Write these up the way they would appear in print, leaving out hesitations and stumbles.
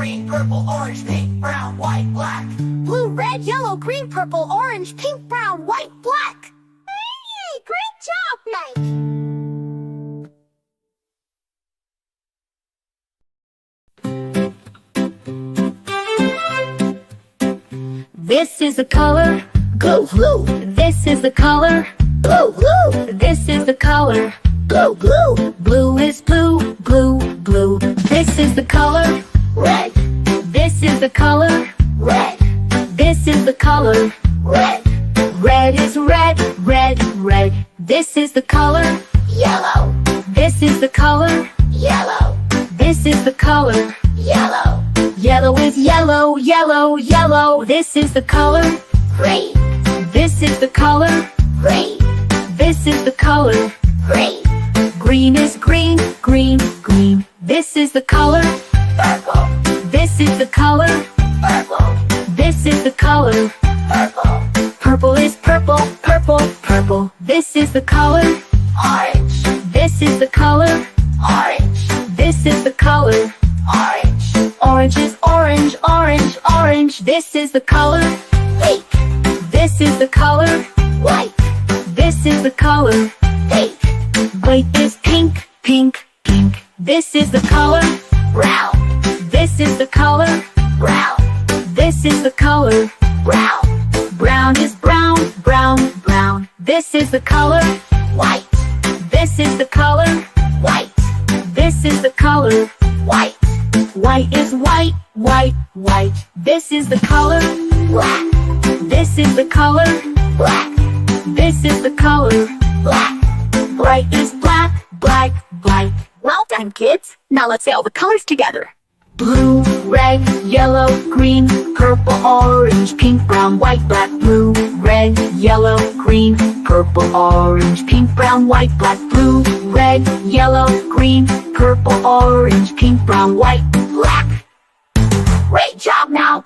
green, purple, orange, pink, brown, white, black. Blue, red, yellow, green, purple, orange, pink, brown, white, black. Hey, great job, Mike! This is the color Blue, blue, This is the color blue, blue, This is the color blue, blue. Blue is blue, blue, blue. This is the color Red, This is the color red, This is the color red. Red is red, red, red. This is the color Yellow, This is the color yellow, This is the color yellow. Yellow is yellow, yellow, yellow. This is the color Green, This is the color green, This is the color green. Green is green, green, green. This is the color Purple, This is the color purple, This is the color purple. Purple is purple, purple, purple. This is the color Orange, This is the color orange, This is the color orange. Orange is orange, orange, orange. This is the color Pink, This is the color white, This is the color pink. White is pink, pink, pink. This is the color Brown, This is the color brown, This is the color brown. Brown is brown, brown, brown. This is the color White, This is the color white, This is the color white. White is white, white, white. This is the color Black, This is the color black, This is the color black. Bright is black, black, black. Well done, kids. Now let's say all the colors together. Blue, red, yellow, green, purple, orange, pink, brown, white, black. Blue, red, yellow, green, purple, orange, pink, brown, white, black. Blue, red, yellow, green, purple, orange, pink, brown, white, black. Great job now.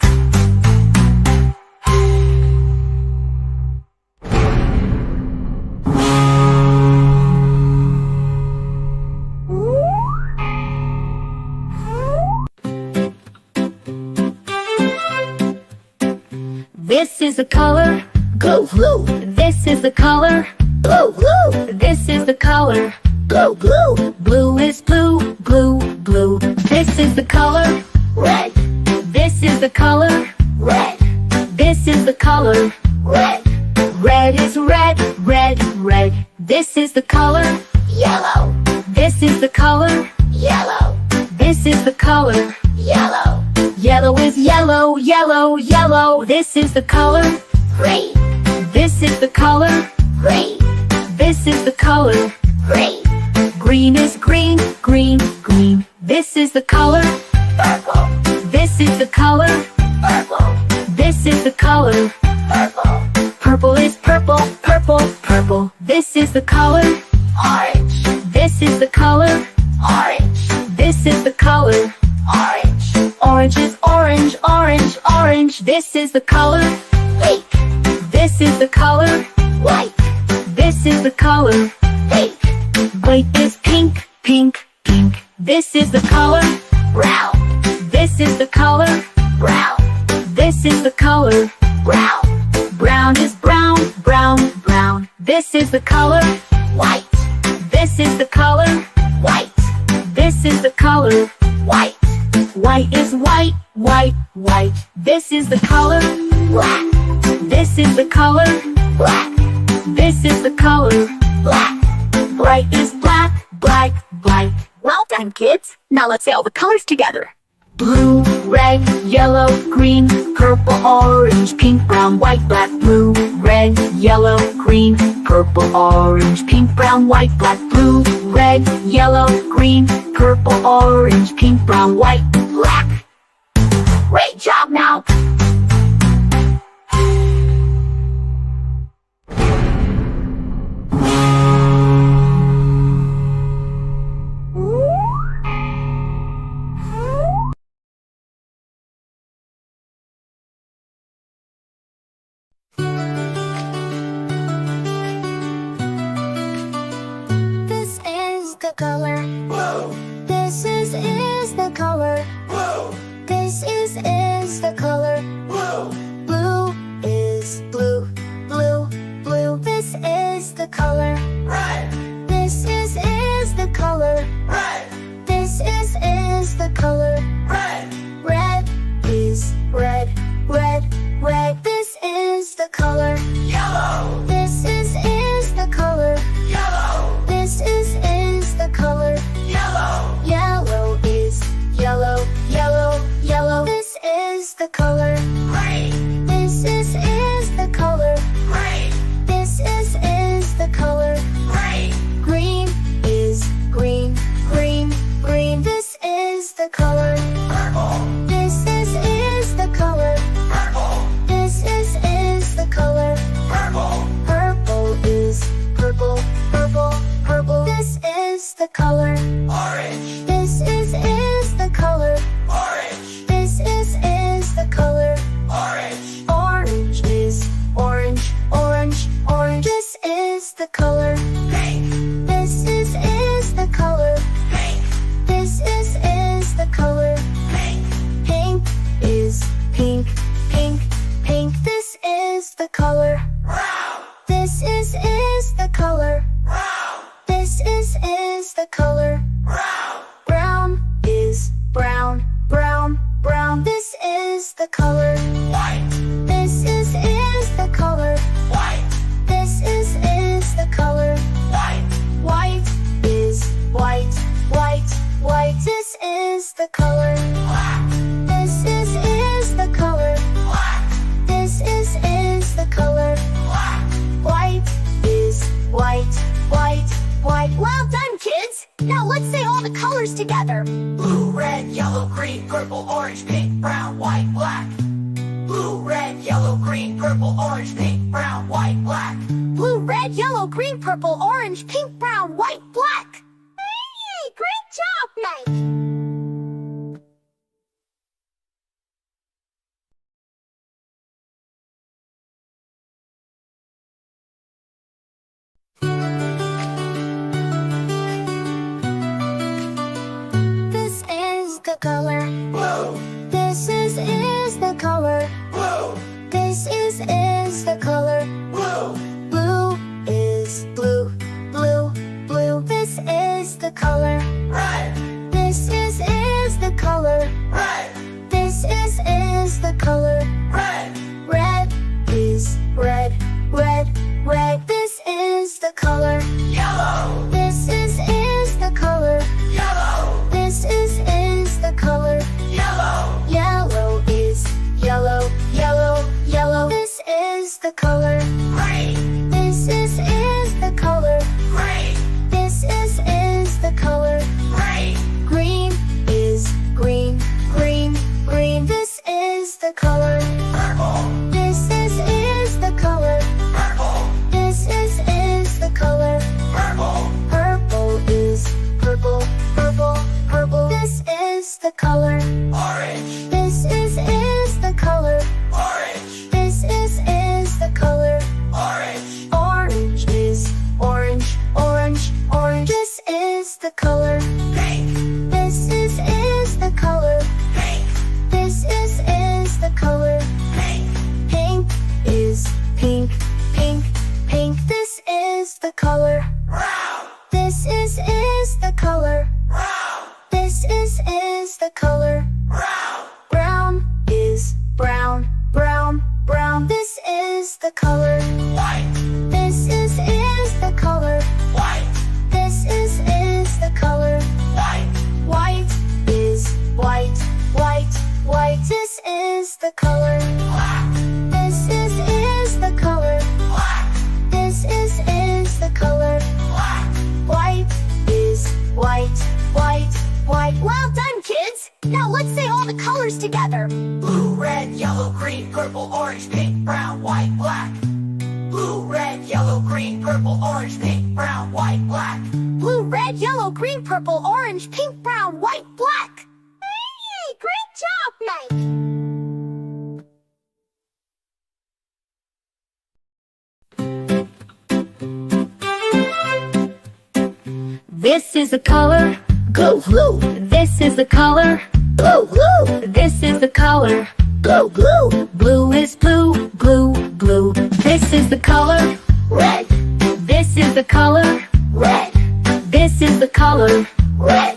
This is the color Blue, blue, This is the color blue, blue, This is the color blue, blue. Blue is blue, blue, blue. This is the color Red, This is the color red, This is the color red. Red is red, red, red. This is the color Yellow, This is the color yellow, This is the color yellow. Yellow is yellow, yellow, yellow. This is the color Green, This is the color green, This is the color green. Green is green, green, green. This is the color Purple, This is the color purple, This is the color purple. Purple is purple, purple, purple. This is the color Orange, This is the color orange, This is the color orange. Orange is orange, orange, orange. This is the color Pink, This is the color white, This is the color pink. White is pink, pink, pink. This is the color Brown, This is the color brown, This is the color brown. Brown is brown, brown, brown. This is the color White, This is the color white, This is the color white. White is white, white, white. This is the color Black, This is the color black, This is the color black. Bright is black, black, black. Well done, kids. Now let's say all the colors together. Blue, red, yellow, green, purple, orange, pink, brown, white, black. Blue, red, yellow, green, purple, orange, pink, brown, white, black. Blue, red, yellow, green, purple, orange, pink, brown, white, black. Great job now. color. Blue, This is the color. blue, This is the color blue, blue. Is blue, blue, blue. This is the color red, this is the color red, this is the color red, red. Is red, red, red. This is the color yellow, this is the color yellow, this is the color yellow, yellow. Is yellow, yellow, yellow. This is the color green, this is the color green, this is the color green, green. Is green, green, green. This is the color purple, this is the color purple, this is the color purple, purple. Is purple, purple, purple. This is the color orange, this is the color orange, this is the color orange, orange. Is orange, orange, orange. This is the color pink, this is the color pink, this is the color pink, pink. Is pink, pink, pink. This is the color brown, this is the color brown, this is the color brown, brown. Is brown, brown, brown. This is the color white, this is the color white, this is the color white, white. Is white, white, white. This is the color black, this is the color black, this is the color black, white. Is white, white, white. Well done, kids! Now let's say all the colors together. blue, red, yellow, green, purple, orange, pink, brown, white, black. Blue, red, yellow, green, purple, orange, pink, brown, white, black. Blue, red, yellow, green, purple, orange, pink, brown, white, black. Hey, great job, Mike! This is the color. Blue, This is the color. blue, This is the color. blue, Blue is blue, blue, blue. This is the color. red, This is the color. red, This is the color. red, Red is red, red, red. This is the color. yellow, This is the color. yellow, This is the color. yellow, Yellow is yellow, yellow, yellow. This is the color. green, This is the color. green, This is the color. green, Green is green, green, green. This is the color. purple, This is the color. purple, This is the color. purple, Purple is purple, purple, purple. This is the color. orange, This is the color. orange, This is the color. orange, Orange is orange, orange, orange. This is the color. pink, This is the color. pink, This is the color. pink, Pink is pink, pink, pink. This is the color. brown, This is the color. brown, This is the color. brown, Brown is brown, brown, brown. This is the color. white, This is the color. white, This is the color. white, White is white, white, white. This is the color. black, This is the color. black, This is the color. black, White is white, white, white. Well done, kids! Now let's say all the colors together. blue, red, yellow, green, purple, orange, pink, brown, white, black. Blue, red, yellow, green, purple, orange, pink, brown, white, black. Blue, red, yellow, green, purple, orange, pink, brown, white, black. Hey, great job, Mike! This is the color Go blue! This is the color Blue, blue. This is the color. Blue, blue. Blue is blue, blue, blue. This is the color. Red. This is the color. Red. This is the color. Red.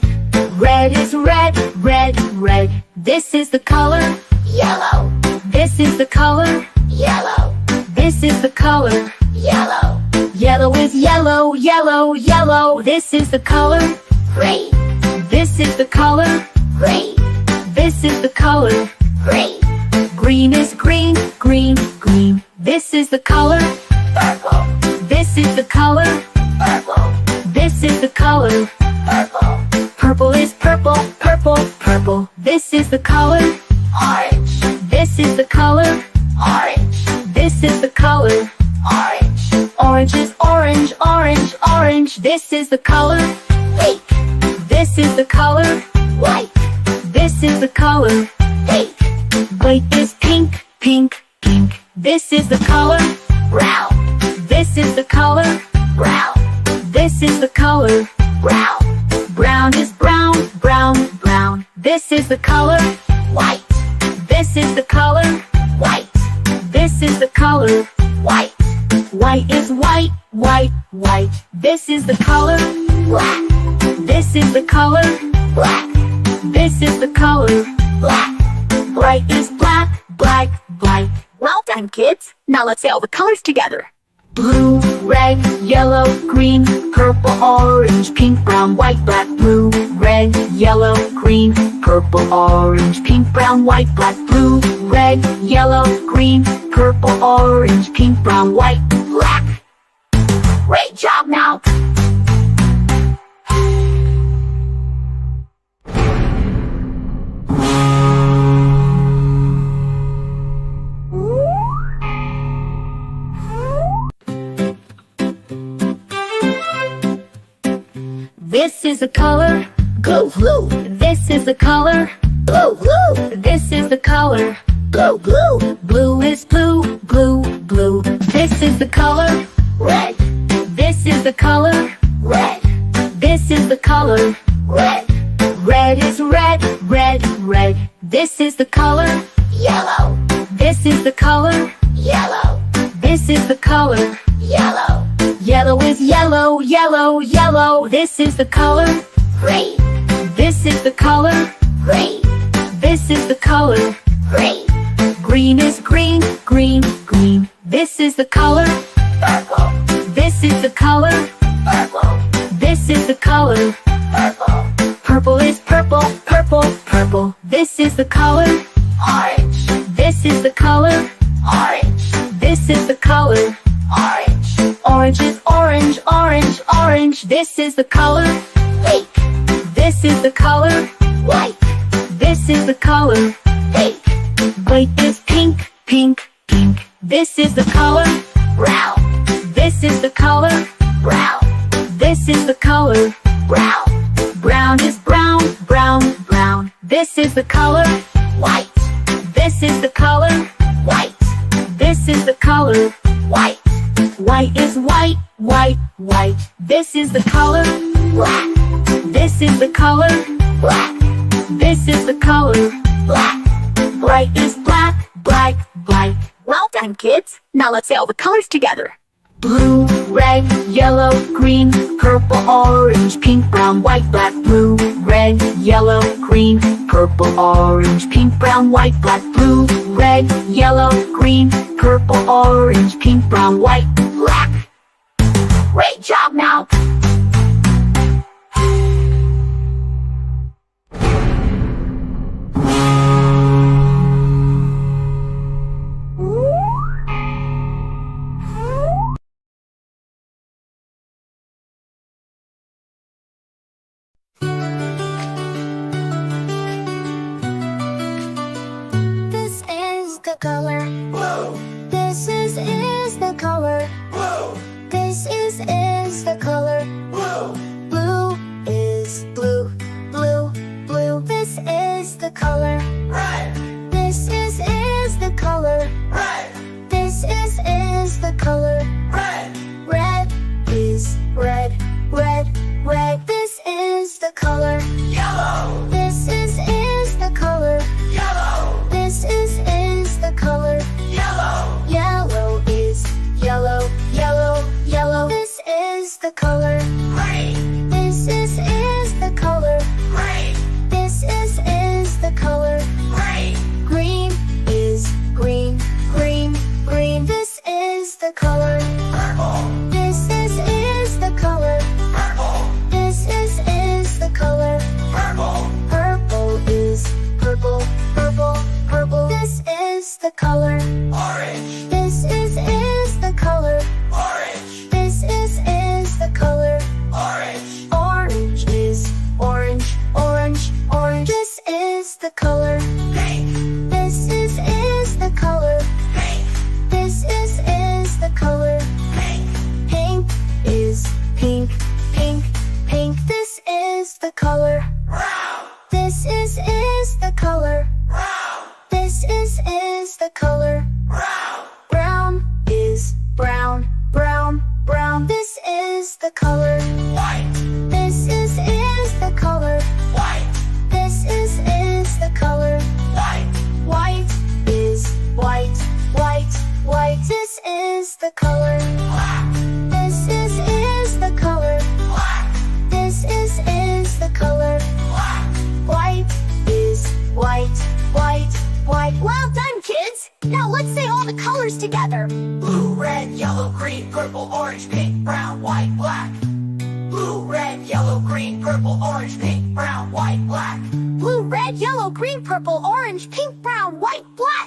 Red is red, red, red. This is the color. Yellow. This is the color. Yellow. This is the color. Yellow. Yellow is yellow, yellow, yellow. This is the color. Green. This is the color. Green. This is the color. Green. Green is green, green, green. This is the color. Purple. This is the color. Purple. This is the color. Purple. Purple is purple, purple, purple. This is the color. Orange. This is the color. Orange. This is the color. Orange. Orange is orange, orange, orange. This is the color. Pink. This is the color. White. This is the color. Pink. White is pink, pink, pink. This is the color. Brown. This is the color. Brown. This is the color. Brown. Brown is brown, brown, brown. This is the color. White. This is the color. White. This is the color. White. White is white, white, white. This is the color. Black. This is the color. Black. This is the color. Black. Bright is black, black, black. Well done, kids. Now let's say all the colors together. Blue, red, yellow, green, purple, orange, pink, brown, white, black. Blue, red, yellow, green, purple, orange, pink, brown, white, black. Blue, red, yellow, green, purple, orange, pink, brown, white, black. Great job now. This is the color. Blue, blue. This is the color. Blue, blue. This is the color. Blue, blue. Blue is blue, blue, blue. This is the color. Red. This is the color. Red. This is the color. Red. Red is red, red, red. This is the color. Yellow. This is the color. Yellow. This is the color. Yellow. Yellow is yellow, yellow, yellow. This is the color. Green. This is the color. Green. This is the color. Green. Green is green, green, green. This is the color. Purple. This is the color. Purple. This is the color. Purple. Purple is purple, purple, purple. This is the color. Orange. This is the color. Orange. This is the color. Orange. Orange is orange, orange, orange. This is the color. Pink. This is the color. White. This is the color. Pink. White is pink, pink, pink. This is the color. Brown. This is the color. Brown. This is the color. Brown. Brown is brown, brown, brown. This is the color. White. This is the color. White. This is the color. White. White is white, white, white. This is the color. Black. This is the color. Black. This is the color. Black. Bright is black, black, black. Well done, kids. Now let's say all the colors together. Blue, red, yellow, green, purple, orange, pink, brown, white, black. Blue, red, yellow, green, purple, orange, pink, brown, white, black. Blue, red, yellow, green, purple, orange, pink, brown, white, black. Great job now. The color Blue. This is the color Blue. This is the color Blue. Blue is blue, blue, blue. This is the color Red. This is the color Red. This is the color Red. Red is red, red, red. This is the color Yellow. This is the the color. Orange. This is the color. Orange. This is the color. Orange. Orange is orange, orange, orange. This is the color. Pink. This is the color. Pink. This is the color. Pink. Pink is pink, pink, pink. This is the color. Brown. This is the color. Brown. This is the color. Brown. Brown is brown, brown, brown. This is the color. White. This is the color. White. This is the color. White. White is white, white, white. This is the color. Black. This is the color. Black. This is the color. Black. White is white, white, white. Well done, kids! Now let's say all the colors together. Blue, red, yellow, green, purple, orange, pink, brown, white, black. Blue, red, yellow, green, purple, orange, pink, brown, white, black. Blue, red, yellow, green, purple, orange, pink, brown, white, black.